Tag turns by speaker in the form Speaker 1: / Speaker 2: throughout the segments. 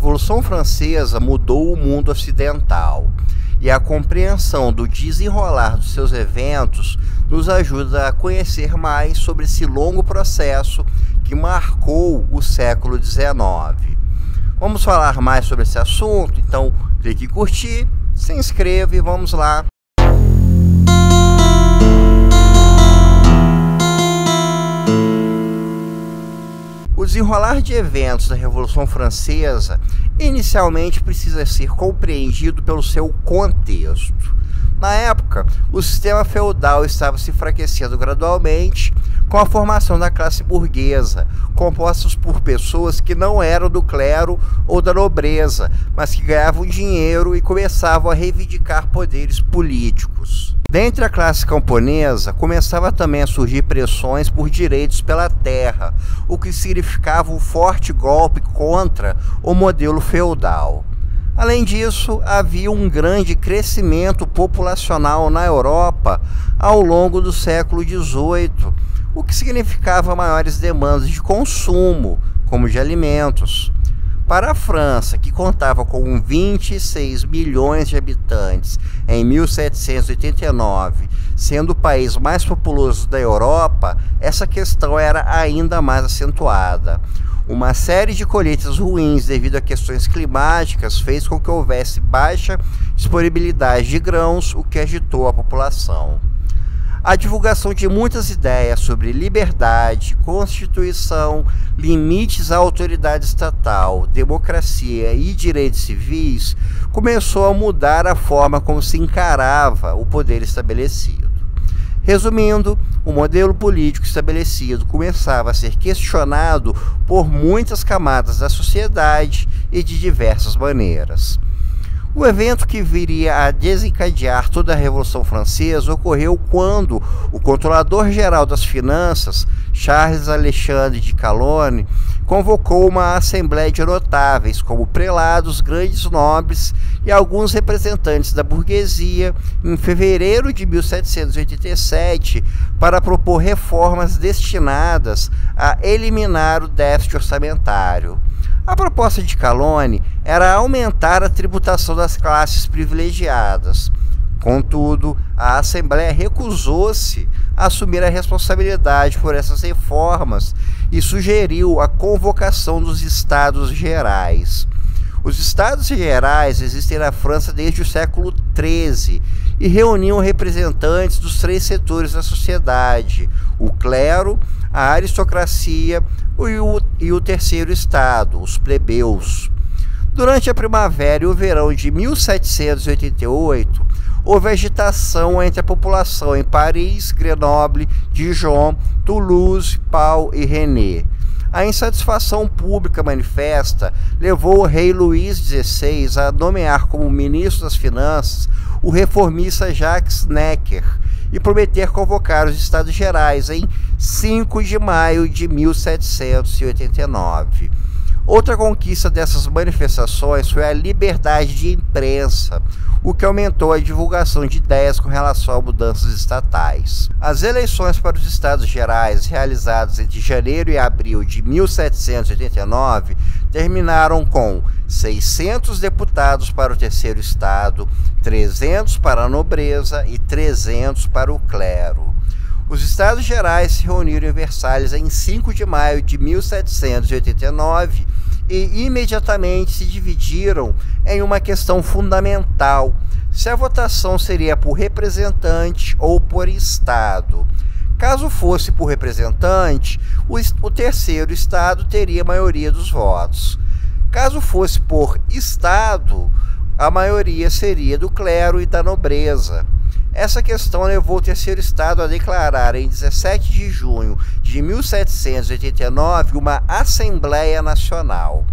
Speaker 1: Revolução Francesa mudou o mundo ocidental, e a compreensão do desenrolar dos seus eventos nos ajuda a conhecer mais sobre esse longo processo que marcou o século XIX. Vamos falar mais sobre esse assunto? Então clique em curtir, se inscreva e vamos lá! O desenrolar de eventos da Revolução Francesa inicialmente precisa ser compreendido pelo seu contexto. Na época, o sistema feudal estava se enfraquecendo gradualmente com a formação da classe burguesa, composta por pessoas que não eram do clero ou da nobreza, mas que ganhavam dinheiro e começavam a reivindicar poderes políticos. Dentre a classe camponesa, começava também a surgir pressões por direitos pela terra, o que significava um forte golpe contra o modelo feudal. Além disso, havia um grande crescimento populacional na Europa ao longo do século XVIII, o que significava maiores demandas de consumo, como de alimentos. Para a França, que contava com 26 milhões de habitantes em 1789, sendo o país mais populoso da Europa, essa questão era ainda mais acentuada. Uma série de colheitas ruins devido a questões climáticas fez com que houvesse baixa disponibilidade de grãos, o que agitou a população. A divulgação de muitas ideias sobre liberdade, constituição, limites à autoridade estatal, democracia e direitos civis começou a mudar a forma como se encarava o poder estabelecido. Resumindo, o modelo político estabelecido começava a ser questionado por muitas camadas da sociedade e de diversas maneiras. O evento que viria a desencadear toda a Revolução Francesa ocorreu quando o controlador-geral das finanças, Charles Alexandre de Calonne, convocou uma assembleia de notáveis, como prelados, grandes nobres e alguns representantes da burguesia, em fevereiro de 1787, para propor reformas destinadas a eliminar o déficit orçamentário. A proposta de Calonne era aumentar a tributação das classes privilegiadas. Contudo, a Assembleia recusou-se a assumir a responsabilidade por essas reformas e sugeriu a convocação dos Estados Gerais. Os Estados Gerais existem na França desde o século XIII e reuniam representantes dos três setores da sociedade: o clero, a aristocracia e o terceiro estado, os plebeus. Durante a primavera e o verão de 1788, houve agitação entre a população em Paris, Grenoble, Dijon, Toulouse, Pau e Rennes. A insatisfação pública manifesta levou o rei Luís XVI a nomear como ministro das Finanças o reformista Jacques Necker e prometer convocar os Estados Gerais em 5 de maio de 1789. Outra conquista dessas manifestações foi a liberdade de imprensa, o que aumentou a divulgação de ideias com relação a mudanças estatais. As eleições para os Estados Gerais, realizadas entre janeiro e abril de 1789, terminaram com 600 deputados para o terceiro estado, 300 para a nobreza e 300 para o clero. Os Estados Gerais se reuniram em Versalhes em 5 de maio de 1789 e imediatamente se dividiram em uma questão fundamental: se a votação seria por representante ou por estado. Caso fosse por representante, o terceiro estado teria a maioria dos votos. Caso fosse por estado, a maioria seria do clero e da nobreza. Essa questão levou o terceiro estado a declarar em 17 de junho de 1789 uma Assembleia Nacional.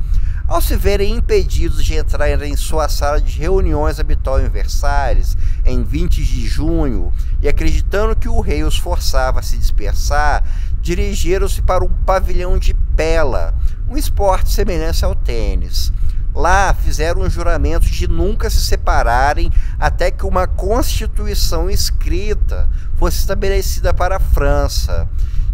Speaker 1: Ao se verem impedidos de entrar em sua sala de reuniões habitual em Versalhes, em 20 de junho, e acreditando que o rei os forçava a se dispersar, dirigiram-se para um pavilhão de pela, um esporte semelhante ao tênis. Lá fizeram um juramento de nunca se separarem até que uma constituição escrita fosse estabelecida para a França.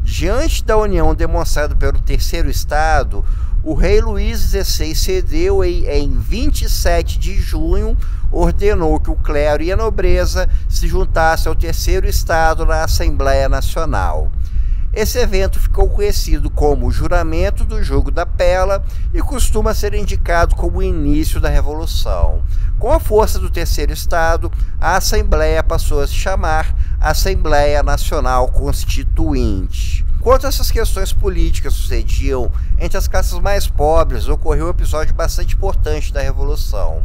Speaker 1: Diante da união demonstrada pelo terceiro estado, o rei Luís XVI cedeu e, em 27 de junho, ordenou que o clero e a nobreza se juntassem ao terceiro estado na Assembleia Nacional. Esse evento ficou conhecido como o Juramento do Jogo da Pela e costuma ser indicado como o início da Revolução. Com a força do terceiro estado, a Assembleia passou a se chamar Assembleia Nacional Constituinte. Enquanto essas questões políticas sucediam entre as classes mais pobres, ocorreu um episódio bastante importante da Revolução.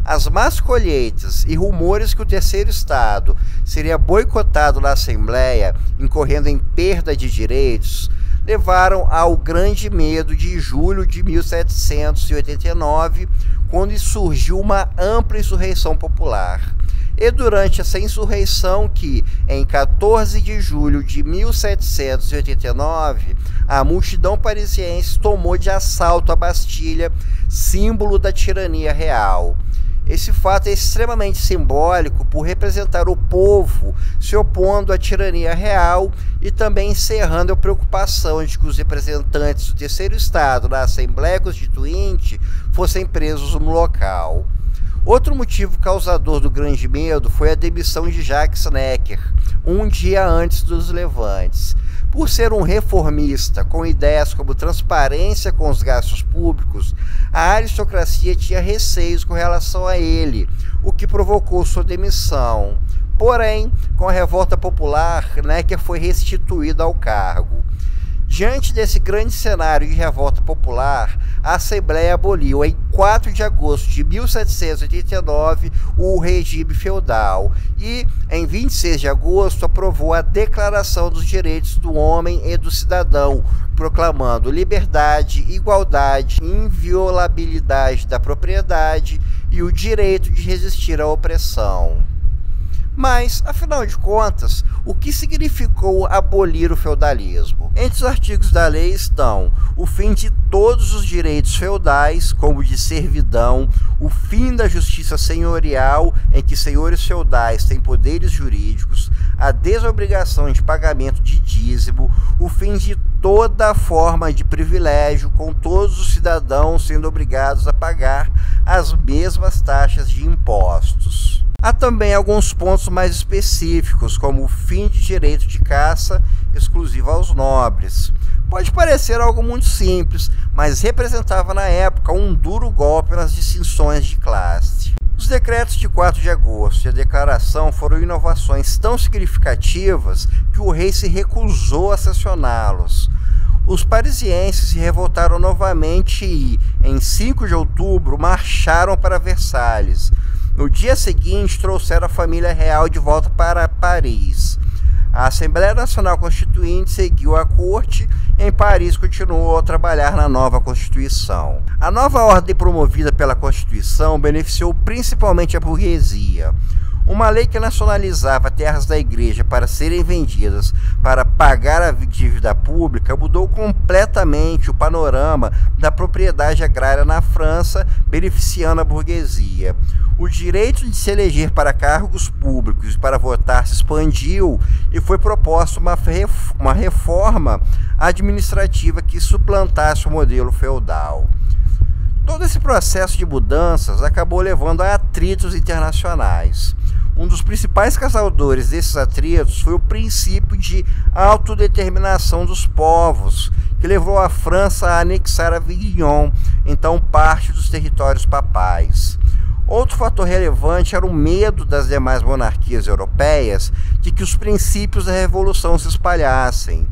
Speaker 1: As más colheitas e rumores que o terceiro estado seria boicotado na Assembleia, incorrendo em perda de direitos, levaram ao grande medo de julho de 1789, quando surgiu uma ampla insurreição popular. E durante essa insurreição que, em 14 de julho de 1789, a multidão parisiense tomou de assalto a Bastilha, símbolo da tirania real. Esse fato é extremamente simbólico por representar o povo se opondo à tirania real e também encerrando a preocupação de que os representantes do terceiro estado na Assembleia Constituinte fossem presos no local. Outro motivo causador do grande medo foi a demissão de Jacques Necker, um dia antes dos levantes. Por ser um reformista com ideias como transparência com os gastos públicos, a aristocracia tinha receios com relação a ele, o que provocou sua demissão. Porém, com a revolta popular, Necker foi restituído ao cargo. Diante desse grande cenário de revolta popular, a Assembleia aboliu, em 4 de agosto de 1789, o regime feudal e, em 26 de agosto, aprovou a Declaração dos Direitos do Homem e do Cidadão, proclamando liberdade, igualdade, inviolabilidade da propriedade e o direito de resistir à opressão. Mas, afinal de contas, o que significou abolir o feudalismo? Entre os artigos da lei estão o fim de todos os direitos feudais, como de servidão, o fim da justiça senhorial, em que senhores feudais têm poderes jurídicos, a desobrigação de pagamento de dízimo, o fim de toda forma de privilégio, com todos os cidadãos sendo obrigados a pagar as mesmas taxas de impostos. Há também alguns pontos mais específicos, como o fim de direito de caça exclusivo aos nobres. Pode parecer algo muito simples, mas representava na época um duro golpe nas distinções de classe. Os decretos de 4 de agosto e a declaração foram inovações tão significativas que o rei se recusou a sancioná-los. Os parisienses se revoltaram novamente e, em 5 de outubro, marcharam para Versalhes. No dia seguinte, trouxeram a família real de volta para Paris. A Assembleia Nacional Constituinte seguiu a corte e em Paris continuou a trabalhar na nova Constituição. A nova ordem promovida pela Constituição beneficiou principalmente a burguesia. Uma lei que nacionalizava terras da igreja para serem vendidas para pagar a dívida pública mudou completamente o panorama da propriedade agrária na França, beneficiando a burguesia. O direito de se eleger para cargos públicos e para votar se expandiu e foi proposta uma reforma administrativa que suplantasse o modelo feudal. Todo esse processo de mudanças acabou levando a atritos internacionais. Um dos principais causadores desses atritos foi o princípio de autodeterminação dos povos, que levou a França a anexar a Avignon, então parte dos territórios papais. Outro fator relevante era o medo das demais monarquias europeias de que os princípios da Revolução se espalhassem.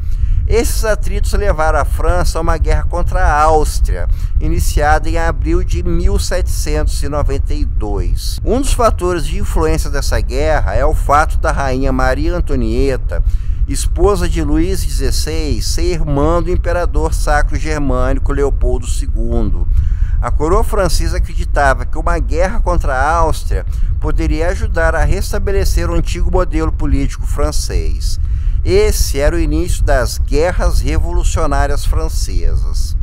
Speaker 1: Esses atritos levaram a França a uma guerra contra a Áustria, iniciada em abril de 1792. Um dos fatores de influência dessa guerra é o fato da rainha Maria Antonieta, esposa de Luís XVI, ser irmã do imperador sacro germânico Leopoldo II. A coroa francesa acreditava que uma guerra contra a Áustria poderia ajudar a restabelecer o antigo modelo político francês. Esse era o início das guerras revolucionárias francesas.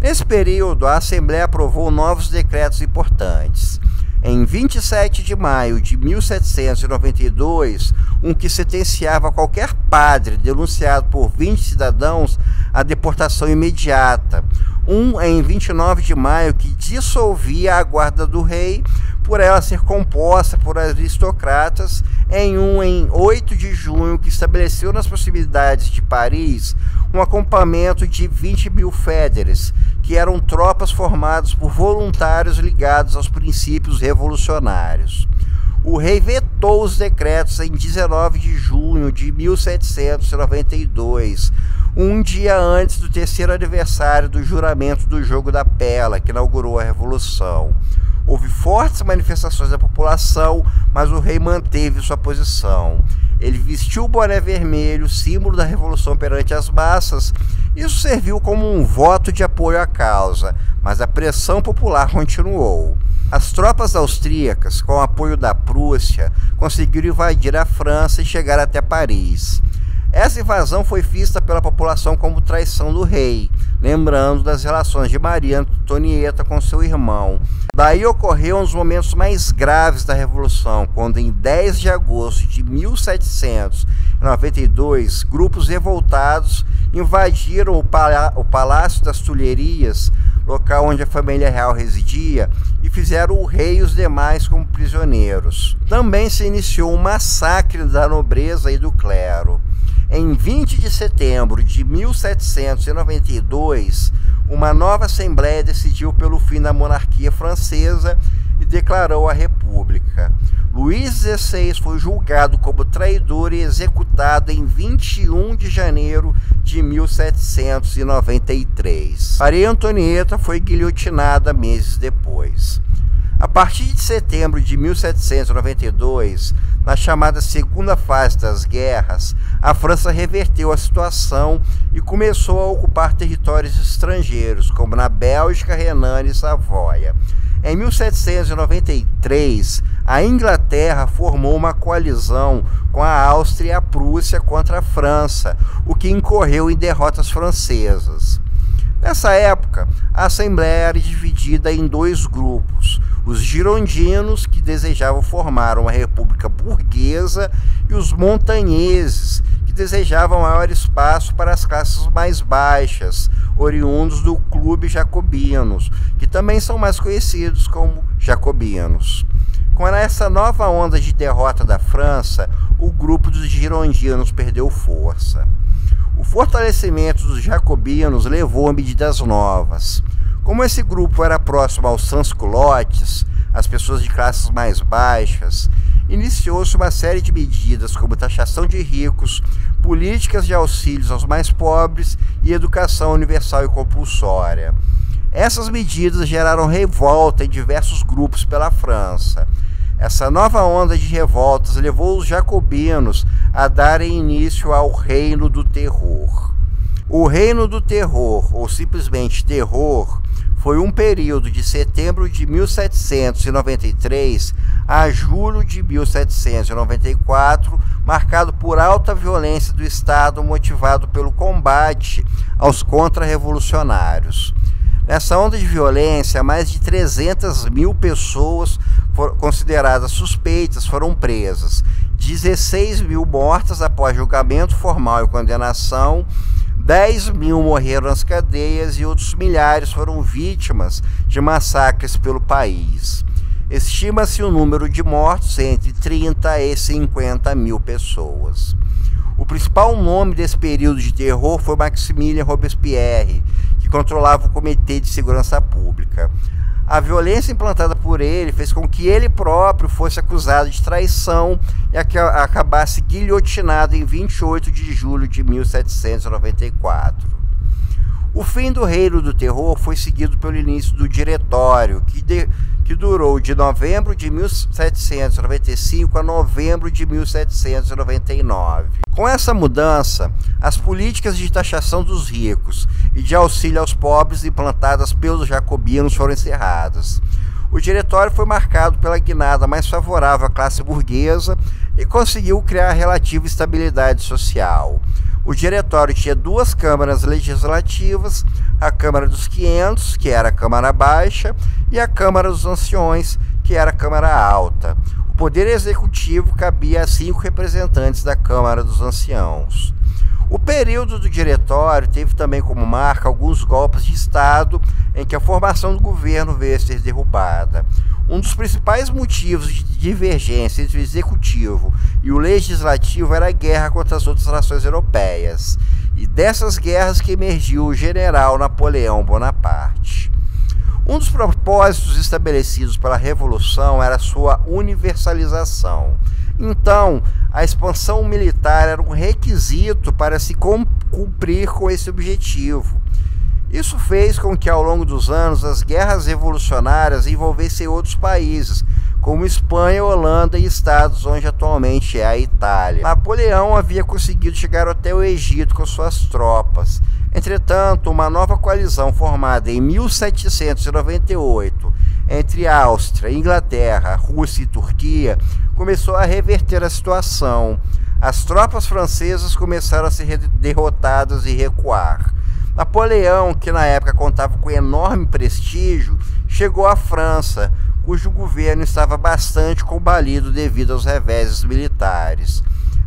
Speaker 1: Nesse período, a Assembleia aprovou novos decretos importantes. Em 27 de maio de 1792, um que sentenciava qualquer padre denunciado por 20 cidadãos à deportação imediata. Um em 29 de maio, que dissolvia a guarda do rei, por ela ser composta por aristocratas, em 8 de junho, que estabeleceu nas proximidades de Paris um acampamento de 20 mil fédères, que eram tropas formadas por voluntários ligados aos princípios revolucionários. O rei vetou os decretos em 19 de junho de 1792, um dia antes do terceiro aniversário do juramento do Jogo da Pela, que inaugurou a Revolução. Houve fortes manifestações da população, mas o rei manteve sua posição. Ele vestiu o boné vermelho, símbolo da revolução perante as massas. Isso serviu como um voto de apoio à causa, mas a pressão popular continuou. As tropas austríacas, com o apoio da Prússia, conseguiram invadir a França e chegar até Paris. Essa invasão foi vista pela população como traição do rei, lembrando das relações de Maria Antonieta com seu irmão. Daí ocorreu um dos momentos mais graves da Revolução, quando em 10 de agosto de 1792, grupos revoltados invadiram o Palácio das Tulherias, local onde a família real residia, e fizeram o rei e os demais como prisioneiros. Também se iniciou um massacre da nobreza e do clero. Em 20 de setembro de 1792, uma nova Assembleia decidiu pelo fim da monarquia francesa e declarou a República. Luís XVI foi julgado como traidor e executado em 21 de janeiro de 1793. Maria Antonieta foi guilhotinada meses depois. A partir de setembro de 1792, na chamada segunda fase das guerras, a França reverteu a situação e começou a ocupar territórios estrangeiros, como na Bélgica, Renânia e Savoia. Em 1793, a Inglaterra formou uma coalizão com a Áustria e a Prússia contra a França, o que incorreu em derrotas francesas. Nessa época, a Assembleia era dividida em dois grupos: os girondinos, que desejavam formar uma república burguesa, e os montanheses, que desejavam maior espaço para as classes mais baixas, oriundos do Clube Jacobinos, que também são mais conhecidos como jacobinos. Com essa nova onda de derrota da França, o grupo dos girondinos perdeu força. O fortalecimento dos jacobinos levou a medidas novas. Como esse grupo era próximo aos sans-culottes, as pessoas de classes mais baixas, iniciou-se uma série de medidas como taxação de ricos, políticas de auxílios aos mais pobres e educação universal e compulsória. Essas medidas geraram revolta em diversos grupos pela França. Essa nova onda de revoltas levou os jacobinos a darem início ao Reino do Terror. O Reino do Terror, ou simplesmente Terror, foi um período de setembro de 1793 a julho de 1794, marcado por alta violência do Estado motivado pelo combate aos contra-revolucionários. Nessa onda de violência, mais de 300 mil pessoas consideradas suspeitas foram presas, 16 mil mortas após julgamento formal e condenação, 10 mil morreram nas cadeias e outros milhares foram vítimas de massacres pelo país. Estima-se o número de mortos entre 30 e 50 mil pessoas. O principal nome desse período de terror foi Maximilien Robespierre, que controlava o Comitê de Segurança Pública. A violência implantada por ele fez com que ele próprio fosse acusado de traição e acabasse guilhotinado em 28 de julho de 1794. O fim do Reino do Terror foi seguido pelo início do Diretório, que durou de novembro de 1795 a novembro de 1799. Com essa mudança, as políticas de taxação dos ricos e de auxílio aos pobres implantadas pelos jacobinos foram encerradas. O Diretório foi marcado pela guinada mais favorável à classe burguesa e conseguiu criar relativa estabilidade social. O Diretório tinha duas câmaras legislativas, a Câmara dos 500, que era a Câmara Baixa, e a Câmara dos Anciões, que era a Câmara Alta. O poder executivo cabia a 5 representantes da Câmara dos Anciãos. O período do Diretório teve também como marca alguns golpes de Estado em que a formação do governo veio a ser derrubada. Um dos principais motivos de divergência entre o Executivo e o Legislativo era a guerra contra as outras nações europeias. E dessas guerras que emergiu o general Napoleão Bonaparte. Um dos propósitos estabelecidos pela Revolução era sua universalização. Então, a expansão militar era um requisito para se cumprir com esse objetivo. Isso fez com que, ao longo dos anos, as guerras revolucionárias envolvessem outros países, como Espanha, Holanda e estados onde atualmente é a Itália. Napoleão havia conseguido chegar até o Egito com suas tropas. Entretanto, uma nova coalizão formada em 1798 entre Áustria, Inglaterra, Rússia e Turquia começou a reverter a situação. As tropas francesas começaram a ser derrotadas e recuar. Napoleão, que na época contava com enorme prestígio, chegou à França, cujo governo estava bastante combalido devido aos reveses militares.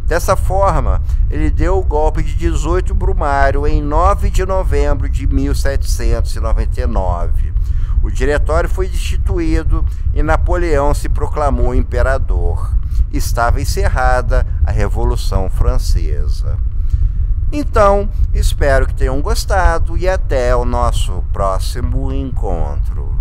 Speaker 1: Dessa forma, ele deu o golpe de 18 Brumário em 9 de novembro de 1799. O Diretório foi destituído e Napoleão se proclamou imperador. Estava encerrada a Revolução Francesa. Então, espero que tenham gostado e até o nosso próximo encontro.